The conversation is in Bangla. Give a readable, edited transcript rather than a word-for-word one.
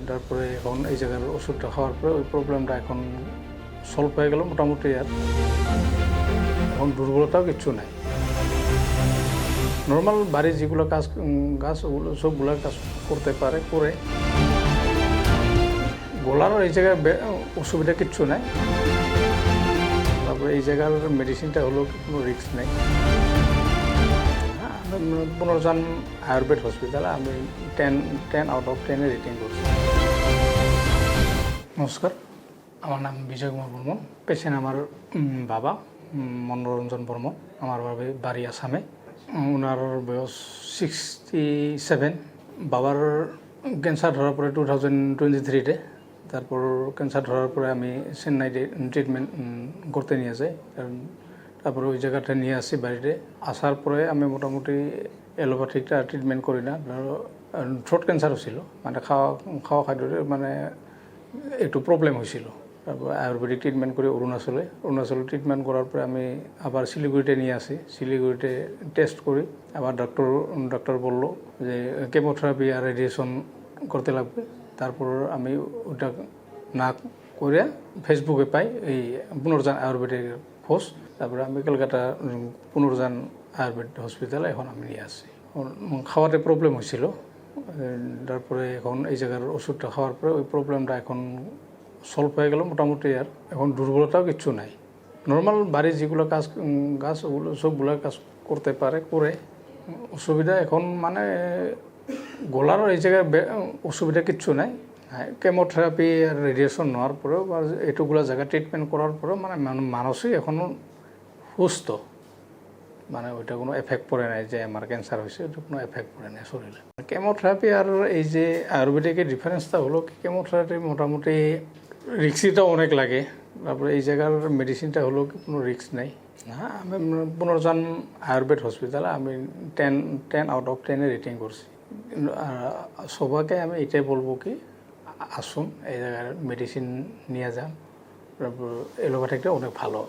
তারপরে এখন এই জায়গার ওষুধটা খাওয়ার পরে ওই প্রবলেমটা এখন সলভ হয়ে গেল মোটামুটি। আর এখন দুর্বলতাও কিচ্ছু নাই। নর্মাল বাড়ির যেগুলো গাছ ওগুলো সবগুলো কাজ করতে পারে, করে গলারও এই জায়গায় অসুবিধা কিচ্ছু নাই। তারপরে এই জায়গার মেডিসিনটা হলো কোনো রিস্ক নেই। হ্যাঁ, পুনর্জন আয়ুর্বেদ হসপিটালে আমি 10 আউট অফ 10 রেটিং করছি। নমস্কার, আমার নাম বিজয় কুমার বর্মন। পেশেন্ট আমার বাবা মনোরঞ্জন বর্মন। আমার বাড়ি আসামে। ওনার বয়স 67। বাবার ক্যান্সার ধরার পরে 2023-তে। তারপর ক্যান্সার ধরার পরে আমি চেন্নাইতে ট্রিটমেন্ট করতে নিয়ে যাই। তারপরে ওই জায়গাটা নিয়ে আসি বাড়িতে। আসার পরে আমি মোটামুটি অ্যালোপ্যাথিকটা ট্রিটমেন্ট করি না। থ্রোট ক্যান্সারও ছিল, মানে খাওয়া খাদ্যতে মানে একটু প্রবলেম হয়েছিল। তারপর আয়ুর্বেদিক ট্রিটমেন্ট করি অরুণাচলে ট্রিটমেন্ট করার পরে আমি আবার শিলিগুড়িতে নিয়ে আসি। শিলিগুড়িতে টেস্ট করি। আবার ডক্টর বললো যে কেমোথেরাপি আর রেডিয়েশন করতে লাগবে। তারপর আমি ওটা না করে ফেসবুকে পাই এই পুনর্জন আয়ুর্বেদিক পোস্ট। তারপরে আমি কলকাতা পুনর্জন আয়ুর্বেদ হসপিটালে এখন আমি নিয়ে আসি। খাওয়াতে প্রবলেম হয়েছিল, তারপরে এখন এই জায়গার ওষুধটা খাওয়ার পরে ওই প্রবলেমটা এখন সলভ হয়ে গেল মোটামুটি। আর এখন দুর্বলতাও কিচ্ছু নাই। নর্মাল বাড়ির যেগুলো গাছ ওগুলো সবগুলো কাজ করতে পারে, করে অসুবিধা এখন মানে গলারও এই জায়গায় অসুবিধা কিচ্ছু নাই। কেমোথেরাপি আর রেডিয়েশন নেওয়ার পরেও বা এটুকুলো জায়গা ট্রিটমেন্ট করার পরেও মানে মানুষই এখনও সুস্থ, মানে ওইটা কোনো এফেক্ট পড়ে নাই যে আমার ক্যান্সার হয়েছে, ওইটা কোনো এফেক্ট পড়ে নাই শরীরে। কেমোথেরাপি আর এই যে আয়ুর্বেদিকের ডিফারেন্সটা হলো কেমোথেরাপি মোটামুটি রিক্সিটাও অনেক লাগে। তারপরে এই জায়গার মেডিসিনটা হলো কোনো রিস্ক নেই। হ্যাঁ, আমি পুনর্জন আয়ুর্বেদ হসপিটালে আমি 10 আউট অফ 10 রেটিং করছি। সবাইকে আমি এটাই বলবো কি আসুন এই জায়গার মেডিসিন নিয়ে যান। তারপর এলোপ্যাথিকটা অনেক ভালো।